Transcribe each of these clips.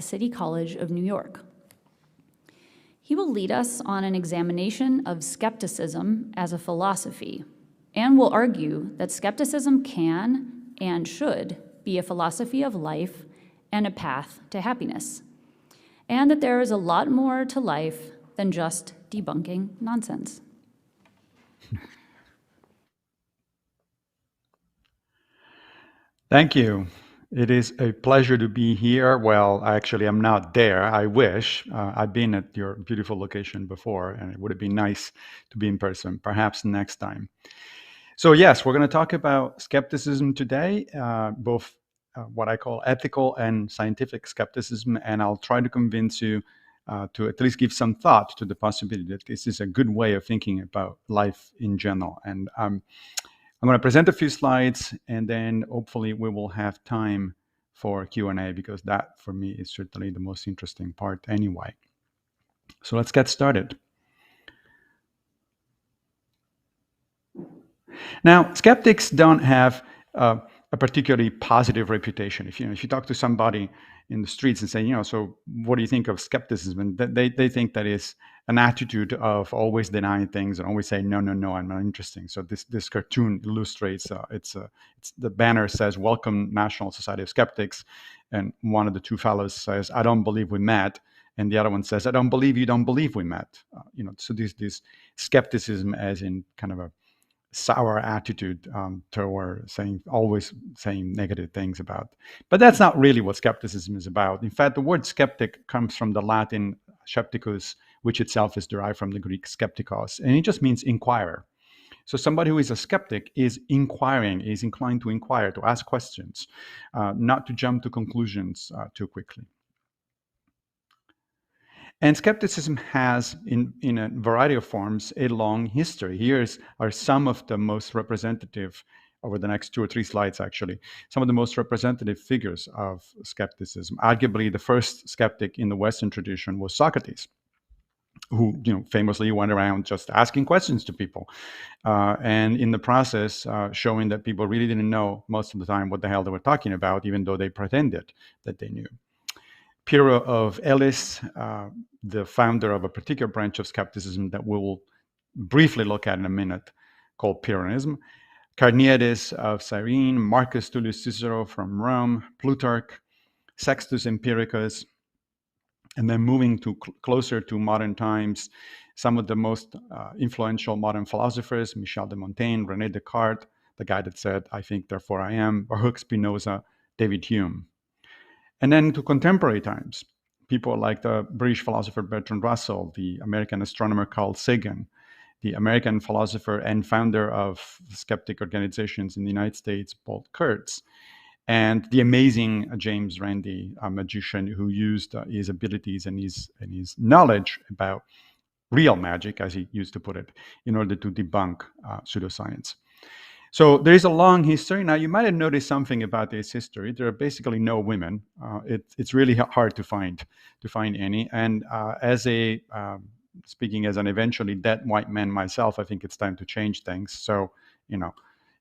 the City College of New York. He will lead us on an examination of skepticism as a philosophy, and will argue that skepticism can and should be a philosophy of life and a path to happiness, and that there is a lot more to life than just debunking nonsense. Thank you. It is a pleasure to be here. Well, actually, I'm not there. I wish. I've been at your beautiful location before, and it would have been nice to be in person, perhaps next time. So yes, we're going to talk about skepticism today, both what I call ethical and scientific skepticism, and I'll try to convince you to at least give some thought to the possibility that this is a good way of thinking about life in general. And I'm going to present a few slides, and then hopefully we will have time for Q&A, because that, for me, is certainly the most interesting part anyway. So let's get started. Now, skeptics don't have a particularly positive reputation. If you talk to somebody in the streets and say, so what do you think of skepticism? And they think that is an attitude of always denying things and always saying, no, I'm not interested. So this cartoon illustrates, it's the banner says, "Welcome, National Society of Skeptics," and one of the two fellows says, "I don't believe we met," and the other one says, "I don't believe you don't believe we met." So this skepticism as in kind of a sour attitude toward always saying negative things about. But that's not really what skepticism is about. In fact, the word skeptic comes from the Latin skepticus, which itself is derived from the Greek skeptikos, and it just means inquirer. So somebody who is a skeptic is inquiring, is inclined to inquire, to ask questions, not to jump to conclusions too quickly. And skepticism has, in a variety of forms, a long history. Here are some of the most representative, over the next 2 or 3 slides actually, some of the most representative figures of skepticism. Arguably, the first skeptic in the Western tradition was Socrates, who famously went around just asking questions to people, and in the process showing that people really didn't know most of the time what the hell they were talking about, even though they pretended that they knew. Pyrrho of Elis, the founder of a particular branch of skepticism that we will briefly look at in a minute, called Pyrrhonism. Carneades of Cyrene, Marcus Tullius Cicero from Rome, Plutarch, Sextus Empiricus, and then moving to closer to modern times, some of the most influential modern philosophers, Michel de Montaigne, René Descartes, the guy that said, "I think, therefore I am," Baruch Spinoza, David Hume. And then to contemporary times, people like the British philosopher Bertrand Russell, the American astronomer Carl Sagan, the American philosopher and founder of skeptic organizations in the United States, Paul Kurtz, and the amazing James Randi, a magician who used his abilities and his knowledge about real magic, as he used to put it, in order to debunk pseudoscience. So there is a long history. Now, you might have noticed something about this history. There are basically no women. It's really hard to find any. And speaking as an eventually dead white man myself, I think it's time to change things. So,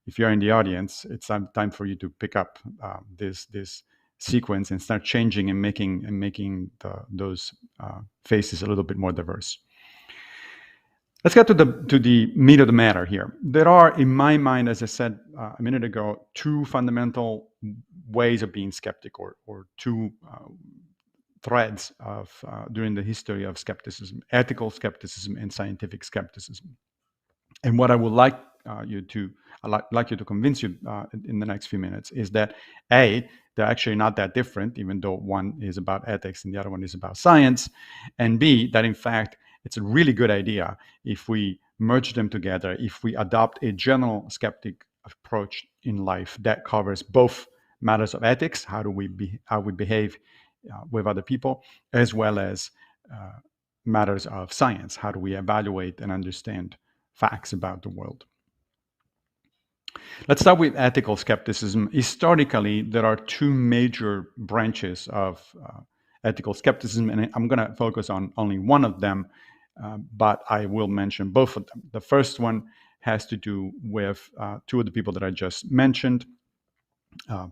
if you're in the audience, it's time for you to pick up this sequence and start changing and making those faces a little bit more diverse. Let's get to the meat of the matter here. There are, in my mind, as I said a minute ago, 2 fundamental ways of being skeptic, or 2 threads of during the history of skepticism: ethical skepticism and scientific skepticism. And what I would like you to convince you in the next few minutes is that A, they're actually not that different, even though one is about ethics and the other one is about science, and B, that in fact it's a really good idea if we merge them together, if we adopt a general skeptic approach in life that covers both matters of ethics, how we behave with other people, as well as matters of science, how do we evaluate and understand facts about the world. Let's start with ethical skepticism. Historically, there are 2 major branches of ethical skepticism, and I'm going to focus on only one of them, but I will mention both of them. The first one has to do with 2 of the people that I just mentioned,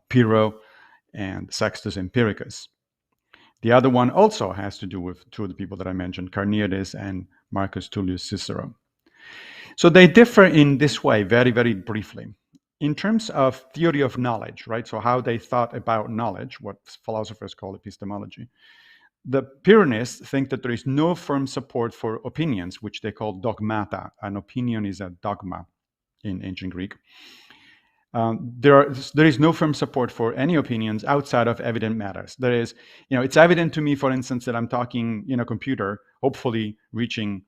Pyrrho and Sextus Empiricus. The other one also has to do with two of the people that I mentioned, Carneades and Marcus Tullius Cicero. So they differ in this way, very, very briefly. In terms of theory of knowledge, right? So how they thought about knowledge, what philosophers call epistemology. The Pyrrhonists think that there is no firm support for opinions, which they call dogmata. An opinion is a dogma in ancient Greek. There is no firm support for any opinions outside of evident matters. There is, it's evident to me, for instance, that I'm talking in a computer, hopefully reaching,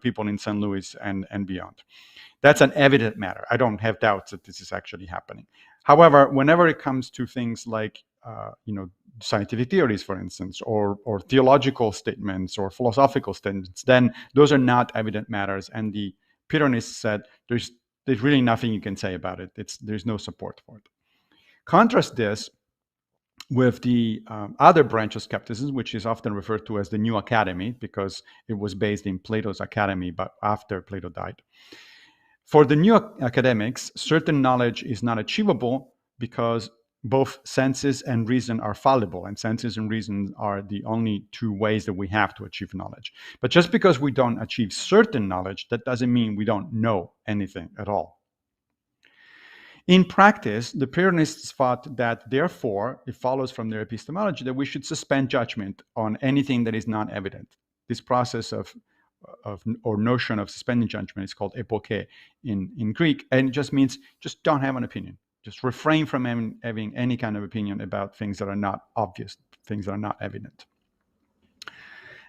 people in St. Louis and beyond. That's an evident matter. I don't have doubts that this is actually happening. However, whenever it comes to things like, scientific theories, for instance, or theological statements or philosophical statements, then those are not evident matters. And the Pyrrhonists said there's really nothing you can say about it. There's no support for it. Contrast this with the other branch of skepticism, which is often referred to as the New Academy, because it was based in Plato's academy, but after Plato died. For the new academics, certain knowledge is not achievable because both senses and reason are fallible, and senses and reason are the only two ways that we have to achieve knowledge. But just because we don't achieve certain knowledge, that doesn't mean we don't know anything at all. In practice, the Pyrrhonists thought that, therefore, it follows from their epistemology that we should suspend judgment on anything that is not evident. This process or notion of suspending judgment is called epoche in Greek, and it just means just don't have an opinion. Just refrain from having any kind of opinion about things that are not obvious, things that are not evident.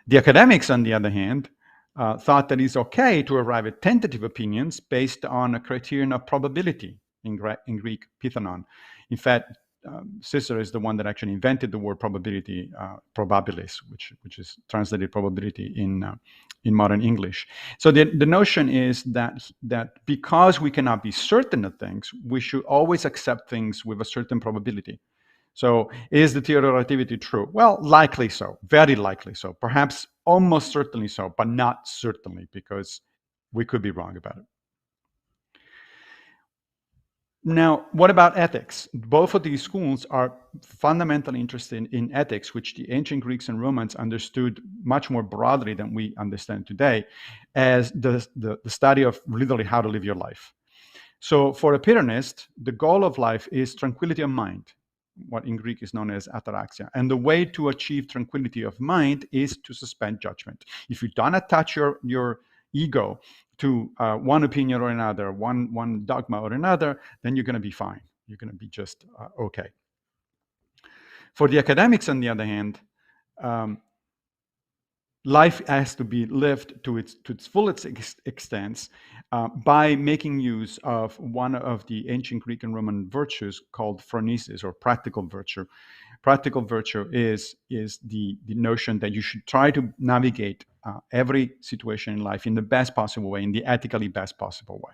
The academics, on the other hand, thought that it's okay to arrive at tentative opinions based on a criterion of probability, in Greek, pithanon. In fact, Cicero is the one that actually invented the word probability, probabilis, which is translated probability in modern English. So the notion is that because we cannot be certain of things, we should always accept things with a certain probability. So is the theory of relativity true? Well, likely so, very likely so, perhaps almost certainly so, but not certainly, because we could be wrong about it. Now, what about ethics? Both of these schools are fundamentally interested in ethics, which the ancient Greeks and Romans understood much more broadly than we understand today, as the study of literally how to live your life. So for a Pyrrhonist, the goal of life is tranquility of mind, what in Greek is known as ataraxia. And the way to achieve tranquility of mind is to suspend judgment. If you don't attach your ego to one opinion or another, one dogma or another, then you're going to be fine. You're going to be just okay. For the academics, on the other hand, life has to be lived to its fullest extent by making use of one of the ancient Greek and Roman virtues called phronesis, or practical virtue. Practical virtue is the notion that you should try to navigate every situation in life in the best possible way, in the ethically best possible way.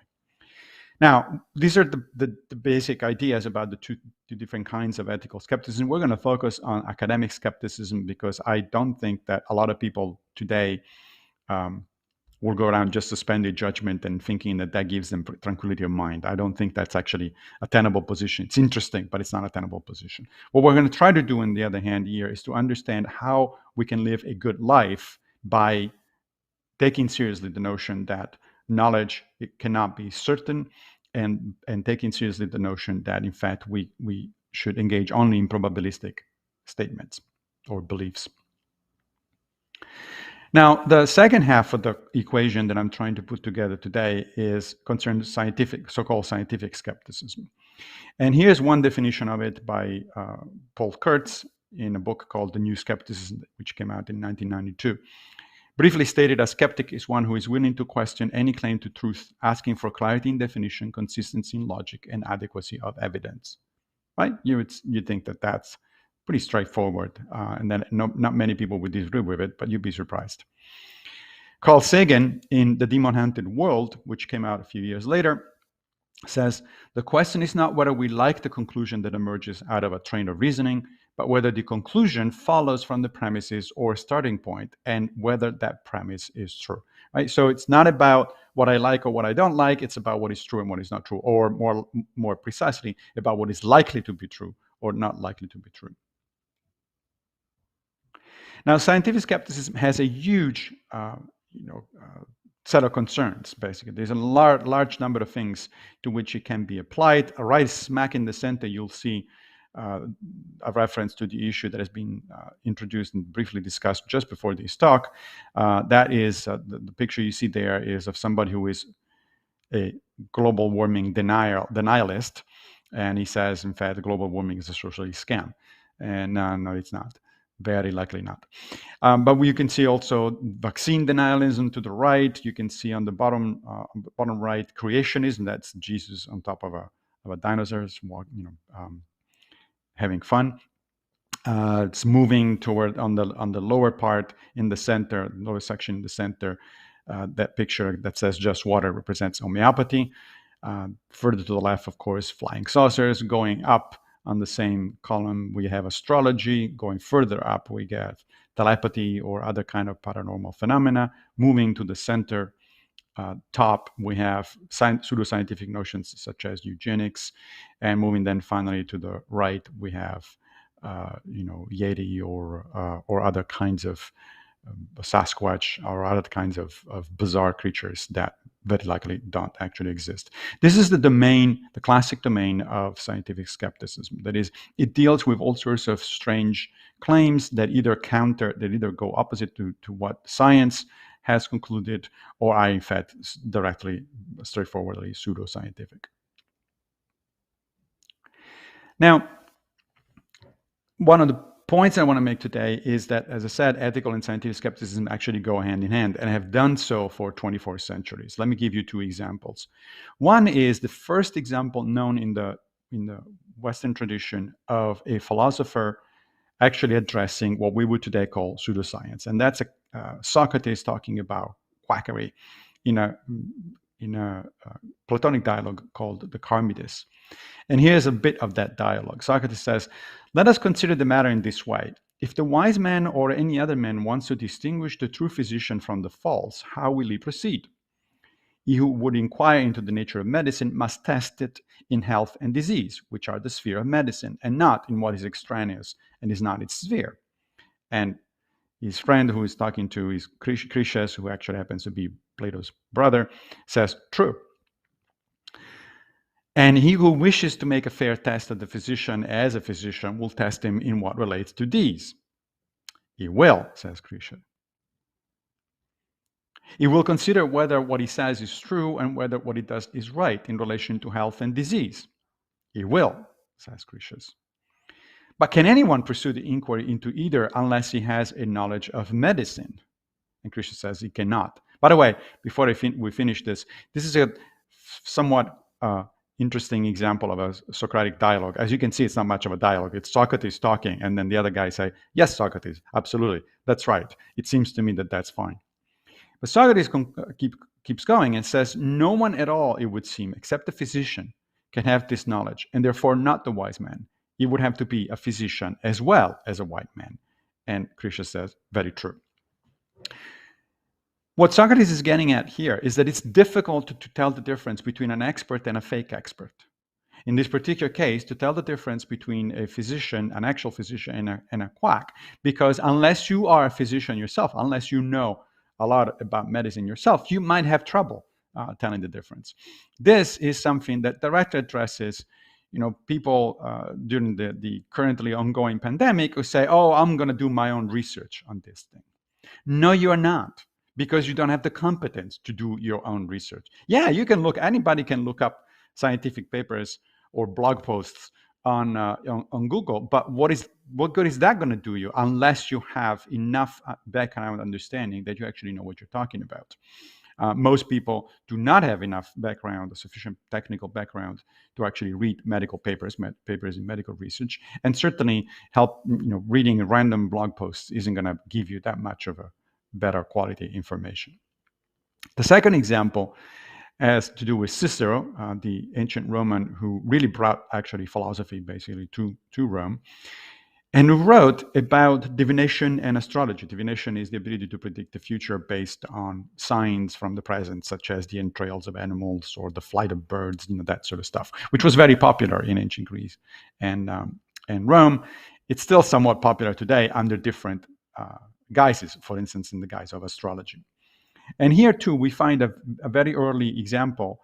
Now, these are the basic ideas about the two different kinds of ethical skepticism. We're going to focus on academic skepticism because I don't think that a lot of people today will go around just suspending judgment and thinking that gives them tranquility of mind. I don't think that's actually a tenable position. It's interesting, but it's not a tenable position. What we're going to try to do, on the other hand, here is to understand how we can live a good life by taking seriously the notion that knowledge, it cannot be certain, and taking seriously the notion that, in fact, we should engage only in probabilistic statements or beliefs. Now, the second half of the equation that I'm trying to put together today is concerned with so-called scientific skepticism. And here's one definition of it by Paul Kurtz in a book called The New Skepticism, which came out in 1992. Briefly stated, a skeptic is one who is willing to question any claim to truth, asking for clarity in definition, consistency in logic, and adequacy of evidence. Right? You'd think that that's pretty straightforward, and that not many people would disagree with it, but you'd be surprised. Carl Sagan, in The Demon-Hunted World, which came out a few years later, says, the question is not whether we like the conclusion that emerges out of a train of reasoning, but whether the conclusion follows from the premises or starting point, and whether that premise is true. Right? So it's not about what I like or what I don't like, it's about what is true and what is not true, or more precisely, about what is likely to be true or not likely to be true. Now, scientific skepticism has a huge, set of concerns. Basically, there's a large number of things to which it can be applied. Right smack in the center, you'll see a reference to the issue that has been introduced and briefly discussed just before this talk. That is the picture you see there is of somebody who is a global warming denialist, and he says, in fact, global warming is a socialist scam. And no, it's not. Very likely not. But you can see also vaccine denialism to the right. You can see on the bottom right creationism. That's Jesus on top of a dinosaur, having fun. It's moving toward on the lower part in the center, lower section in the center. That picture that says just water represents homeopathy. Further to the left, of course, flying saucers. Going up on the same column, we have astrology. Going further up, we get telepathy or other kind of paranormal phenomena. Moving to the center top, we have pseudoscientific notions such as eugenics. And moving then finally to the right, we have Yeti or other kinds of Sasquatch or other kinds of bizarre creatures that very likely don't actually exist. This is the domain, the classic domain of scientific skepticism. That is, it deals with all sorts of strange claims that either go opposite to what science has concluded, or are in fact directly, straightforwardly pseudoscientific. Now, one of the points I want to make today is that, as I said, ethical and scientific skepticism actually go hand in hand and have done so for 24 centuries. Let me give you two examples. One is the first example known in the Western tradition of a philosopher actually addressing what we would today call pseudoscience, and that's Socrates talking about quackery in a Platonic dialogue called the Charmides. And here's a bit of that dialogue. Socrates says, "Let us consider the matter in this way. If the wise man or any other man wants to distinguish the true physician from the false, how will he proceed? He who would inquire into the nature of medicine must test it in health and disease, which are the sphere of medicine, and not in what is extraneous and is not its sphere." And his friend who is talking to is Critias, who actually happens to be Plato's brother, says, "True. And he who wishes to make a fair test of the physician as a physician will test him in what relates to these." "He will," says Critias. "He will consider whether what he says is true and whether what he does is right in relation to health and disease." "He will," says Critias. "But can anyone pursue the inquiry into either unless he has a knowledge of medicine?" And Critias says he cannot. By the way, before we finish this is a somewhat interesting example of a Socratic dialogue. As you can see, it's not much of a dialogue. It's Socrates talking, and then the other guy say, "Yes, Socrates, absolutely, that's right. It seems to me that that's fine." But Socrates keeps going and says, "No one at all, it would seem, except the physician, can have this knowledge, and therefore not the wise man. He would have to be a physician as well as a white man." And Critias says, "Very true." What Socrates is getting at here is that it's difficult to tell the difference between an expert and a fake expert. In this particular case, to tell the difference between a physician, an actual physician, and a quack, because unless you are a physician yourself, unless you know a lot about medicine yourself, you might have trouble telling the difference. This is something that directly addresses people during the currently ongoing pandemic who say, "Oh, I'm going to do my own research on this thing." No, you are not, because you don't have the competence to do your own research. Yeah, anybody can look up scientific papers or blog posts on Google, but what good is that going to do you unless you have enough background understanding that you actually know what you're talking about? Most people do not have enough background, sufficient technical background to actually read medical papers in medical research, and certainly reading random blog posts isn't going to give you that much of a better quality information. The second example has to do with Cicero, the ancient Roman who really brought actually philosophy basically to Rome, and who wrote about divination and astrology. Divination is the ability to predict the future based on signs from the present, such as the entrails of animals or the flight of birds, that sort of stuff, which was very popular in ancient Greece and Rome. It's still somewhat popular today under different guises, for instance, in the guise of astrology. And here too, we find a very early example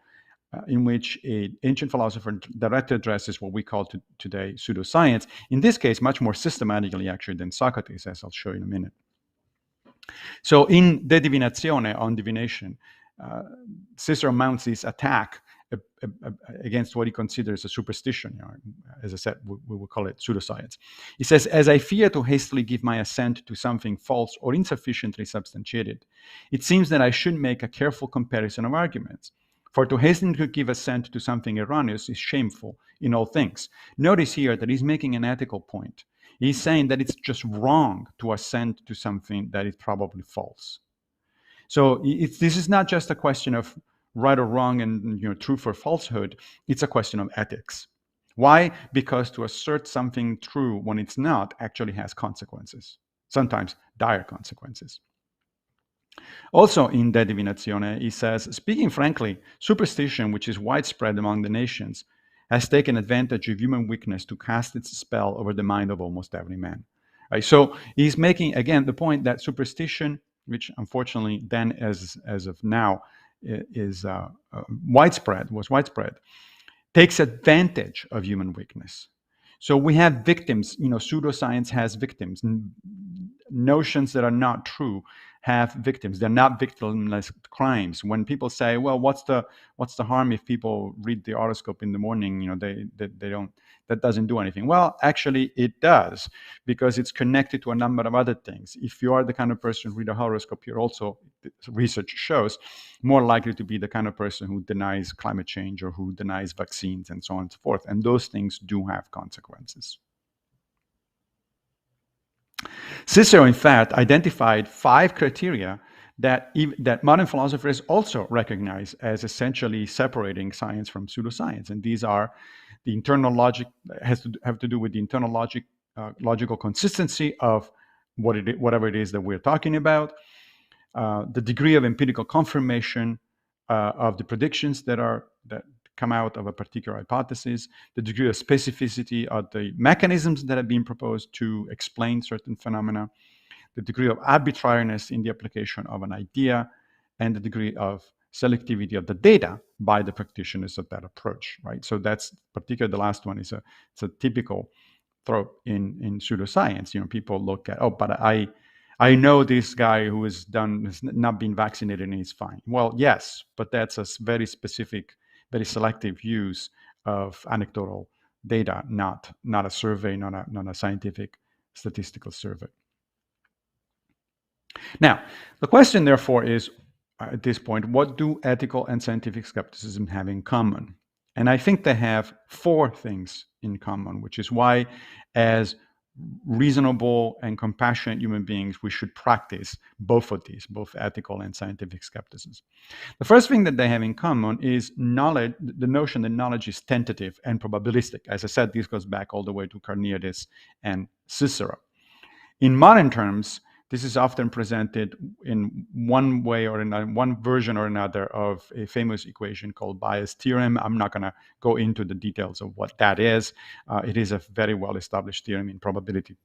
in which an ancient philosopher directly addresses what we call today pseudoscience, in this case, much more systematically actually than Socrates, as I'll show you in a minute. So in De Divinazione, on divination, Cicero mounts this attack against what he considers a superstition. As I said, we will call it pseudoscience. He says, as I fear to hastily give my assent to something false or insufficiently substantiated, it seems that I should make a careful comparison of arguments. For to hasten to give assent to something erroneous is shameful in all things. Notice here that he's making an ethical point. He's saying that it's just wrong to assent to something that is probably false. So this is not just a question of right or wrong and truth or falsehood. It's a question of ethics. Why? Because to assert something true when it's not actually has consequences, sometimes dire consequences. Also in De Divinazione, he says, speaking frankly, superstition, which is widespread among the nations, has taken advantage of human weakness to cast its spell over the mind of almost every man. Right? So he's making, again, the point that superstition, which unfortunately then as of now is widespread, takes advantage of human weakness. So we have victims, pseudoscience has victims. Notions that are not true have victims. They're not victimless crimes. When people say, well, what's the harm if people read the horoscope in the morning? They don't, that doesn't do anything. Well, actually it does, because it's connected to a number of other things. If you are the kind of person who read a horoscope, you're also, research shows, more likely to be the kind of person who denies climate change or who denies vaccines and so on and so forth. And those things do have consequences. Cicero, in fact, identified 5 criteria that modern philosophers also recognize as essentially separating science from pseudoscience. And these are the internal logic, have to do with the internal logical consistency of whatever it is that we're talking about, the degree of empirical confirmation of the predictions that come out of a particular hypothesis, the degree of specificity of the mechanisms that have been proposed to explain certain phenomena, the degree of arbitrariness in the application of an idea, and the degree of selectivity of the data by the practitioners of that approach, right? So that's particularly the last one it's a typical trope in pseudoscience. People look at, but I know this guy who has not been vaccinated and he's fine. Well, yes, but that's a very specific, very selective use of anecdotal data, not a survey, not a scientific statistical survey. Now, the question, therefore, is, at this point, what do ethical and scientific skepticism have in common? And I think they have 4 things in common, which is why, as reasonable and compassionate human beings, we should practice both of these, both ethical and scientific skepticism. The first thing that they have in common is knowledge, the notion that knowledge is tentative and probabilistic. As I said, this goes back all the way to Pyrrhonists and Cicero. In modern terms, this is often presented in one way or another, one version or another of a famous equation called Bayes' theorem. I'm not going to go into the details of what that is. It is a very well-established theorem in probability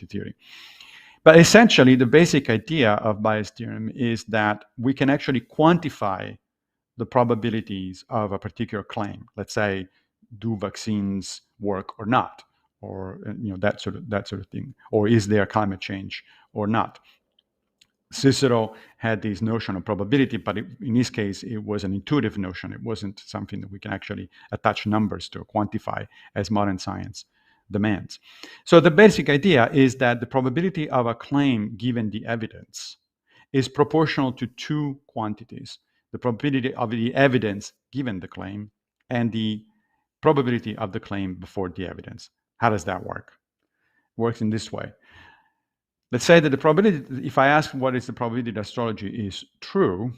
theory. But essentially, the basic idea of Bayes' theorem is that we can actually quantify the probabilities of a particular claim. Let's say, do vaccines work or not? Or that sort of thing, or is there climate change or not? Cicero had this notion of probability, but in his case, it was an intuitive notion. It wasn't something that we can actually attach numbers to or quantify as modern science demands. So the basic idea is that the probability of a claim given the evidence is proportional to 2 quantities: the probability of the evidence given the claim and the probability of the claim before the evidence. How does that work? It works in this way. Let's say that the probability, if I ask what is the probability that astrology is true,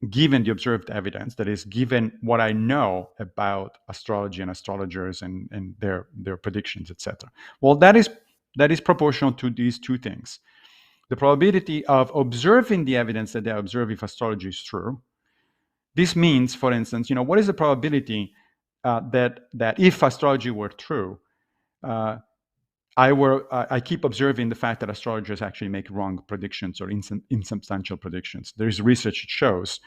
given the observed evidence, that is, given what I know about astrology and astrologers and their predictions, etc. Well, that is proportional to these 2 things. The probability of observing the evidence that they observe if astrology is true. This means, for instance, what is the probability that if astrology were true, I keep observing the fact that astrologers actually make wrong predictions or insubstantial predictions. There is research that shows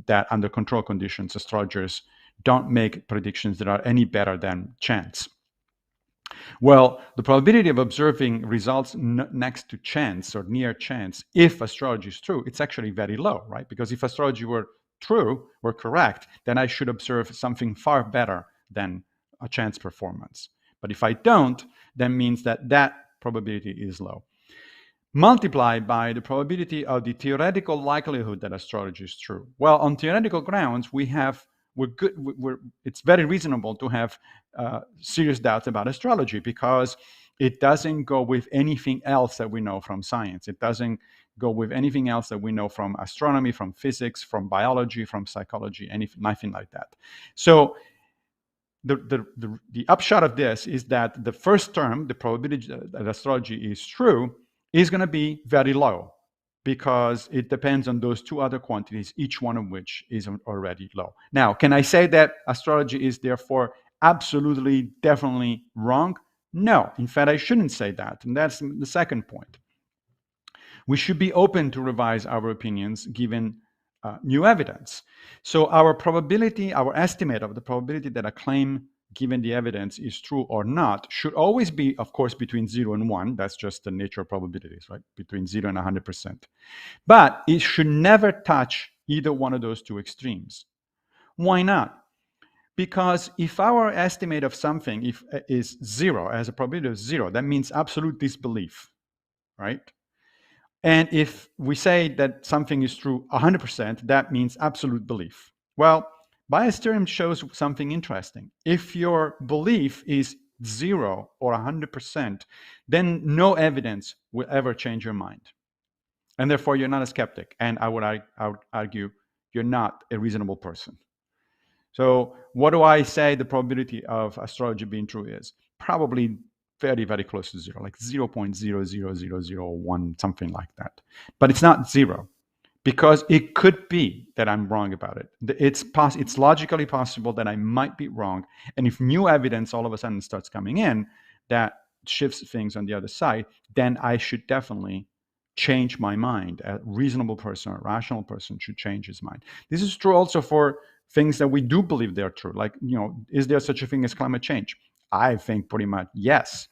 that under control conditions, astrologers don't make predictions that are any better than chance. Well, the probability of observing results next to chance or near chance, if astrology is true, it's actually very low, right? Because if astrology were true or correct, then I should observe something far better than a chance performance. But if I don't, that means that that probability is low. Multiplied by the probability of the theoretical likelihood that astrology is true. Well, on theoretical grounds, it's very reasonable to have serious doubts about astrology because it doesn't go with anything else that we know from science. It doesn't go with anything else that we know from astronomy, from physics, from biology, from psychology, nothing like that. So the upshot of this is that the first term, the probability that astrology is true, is going to be very low because it depends on those two other quantities, each one of which is already low. Now, can I say that astrology is therefore absolutely, definitely wrong? No, in fact, I shouldn't say that. And that's the second point. We should be open to revise our opinions given new evidence. So our probability, our estimate of the probability that a claim given the evidence is true or not should always be, of course, between 0 and 1. That's just the nature of probabilities, right? Between 0 and 100%. But it should never touch either one of those two extremes. Why not? Because if our estimate of something is 0, as a probability of 0, that means absolute disbelief, right? And if we say that something is true 100%, that means absolute belief. Well, bias theorem shows something interesting. If your belief is 0 or 100%, then no evidence will ever change your mind. And therefore, you're not a skeptic. And I would argue you're not a reasonable person. So what do I say the probability of astrology being true is? Probably very, very close to 0, like 0.00001, something like that. But it's not 0 because it could be that I'm wrong about it. It's logically possible that I might be wrong. And if new evidence all of a sudden starts coming in that shifts things on the other side, then I should definitely change my mind. A reasonable person, a rational person should change his mind. This is true also for things that we do believe they're true. Like, is there such a thing as climate change? I think pretty much yes.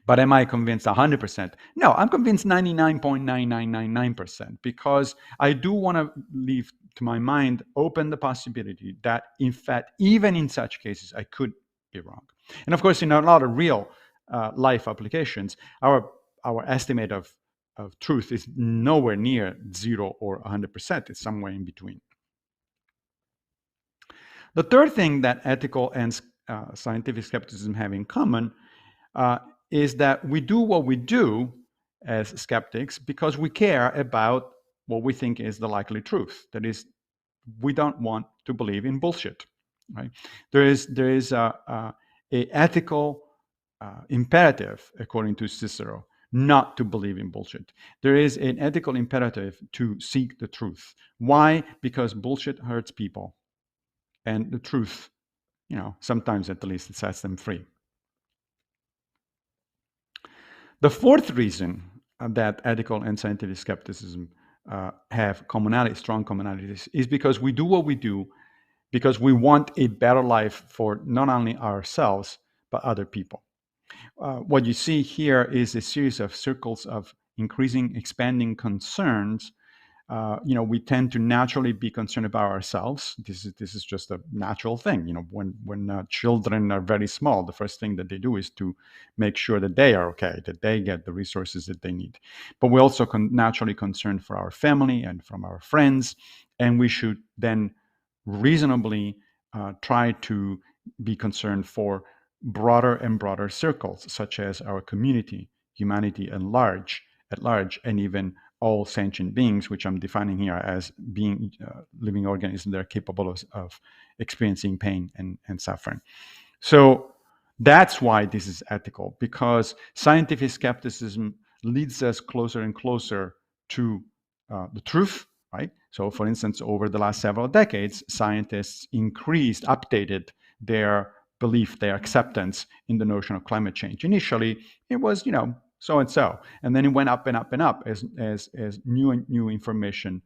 But am I convinced 100%? No, I'm convinced 99.9999% because I do want to leave to my mind open the possibility that, in fact, even in such cases, I could be wrong. And of course, in a lot of real life applications, our estimate of truth is nowhere near 0 or 100%. It's somewhere in between. The third thing that ethical and scientific skepticism have in common is that we do what we do as skeptics because we care about what we think is the likely truth. That is, we don't want to believe in bullshit. Right? There is a ethical imperative, according to Cicero, not to believe in bullshit. There is an ethical imperative to seek the truth. Why? Because bullshit hurts people. And the truth, sometimes at least it sets them free. The fourth reason that ethical and scientific skepticism have strong commonalities is because we do what we do because we want a better life for not only ourselves, but other people. What you see here is a series of circles of expanding concerns. We tend to naturally be concerned about ourselves. This is just a natural thing. When children are very small, the first thing that they do is to make sure that they are okay, that they get the resources that they need. But we're also naturally concerned for our family and from our friends, and we should then reasonably try to be concerned for broader and broader circles, such as our community, humanity at large, and even all sentient beings, which I'm defining here as being living organisms that are capable of experiencing pain and suffering. So that's why this is ethical, because scientific skepticism leads us closer and closer to the truth, right? So for instance, over the last several decades, scientists updated their belief, their acceptance in the notion of climate change. Initially, it was, so and so, and then it went up and up and up as new information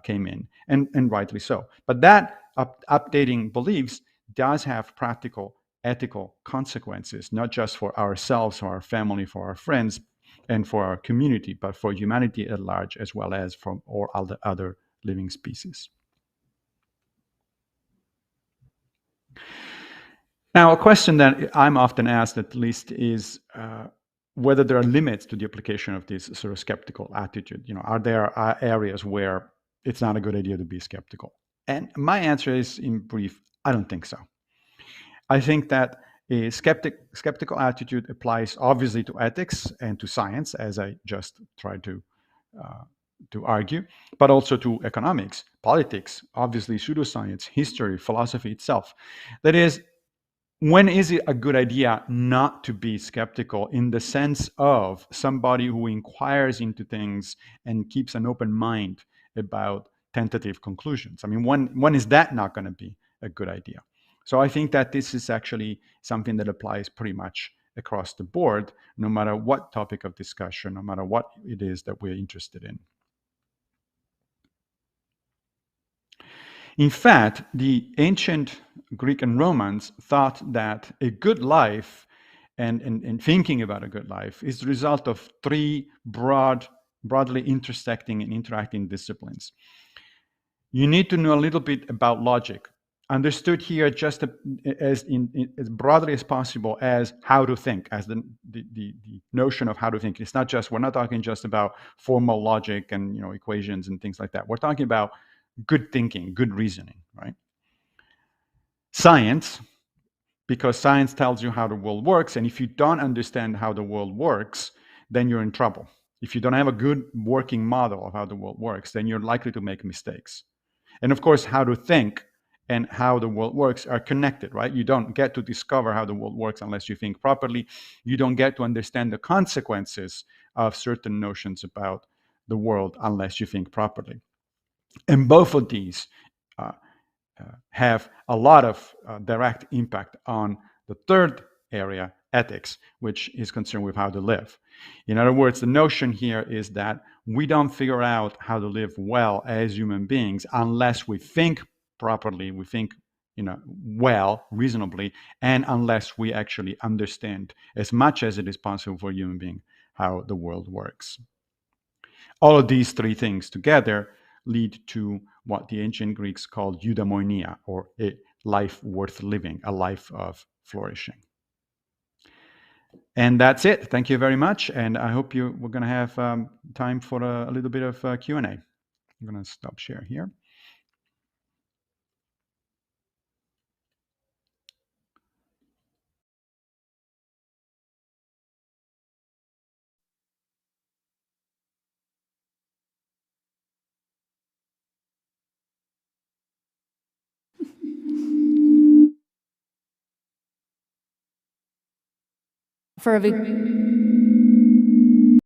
came in, and rightly so. But that updating beliefs does have practical ethical consequences, not just for ourselves, for our family, for our friends, and for our community, but for humanity at large, as well as from all other living species. Now, a question that I'm often asked, at least, is whether there are limits to the application of this sort of skeptical attitude. Are there areas where it's not a good idea to be skeptical? And my answer is, in brief, I don't think so. I think that a skeptical attitude applies obviously to ethics and to science, as I just tried to argue, but also to economics, politics, obviously pseudoscience, history, philosophy itself. That is, when is it a good idea not to be skeptical, in the sense of somebody who inquires into things and keeps an open mind about tentative conclusions? I mean, when is that not going to be a good idea? So I think that this is actually something that applies pretty much across the board, no matter what topic of discussion, no matter what it is that we're interested in. In fact, the ancient Greek and Romans thought that a good life and thinking about a good life is the result of three broadly intersecting and interacting disciplines. You need to know a little bit about logic, understood here just as broadly as possible as how to think, as the notion of how to think. It's not just, we're not talking just about formal logic and equations and things like that. We're talking about good thinking, good reasoning, right? Science, because science tells you how the world works, and if you don't understand how the world works, then you're in trouble. If you don't have a good working model of how the world works, then you're likely to make mistakes. And of course, how to think and how the world works are connected, right? You don't get to discover how the world works unless you think properly. You don't get to understand the consequences of certain notions about the world unless you think properly. And both of these have a lot of direct impact on the third area, ethics, which is concerned with how to live. In other words, the notion here is that we don't figure out how to live well as human beings unless we think properly, we think well, reasonably, and unless we actually understand as much as it is possible for a human being how the world works. All of these three things together lead to what the ancient Greeks called eudaimonia, or a life worth living, a life of flourishing. And that's it. Thank you very much. And I hope we're going to have time for a little bit of Q&A. I'm going to stop share here. For a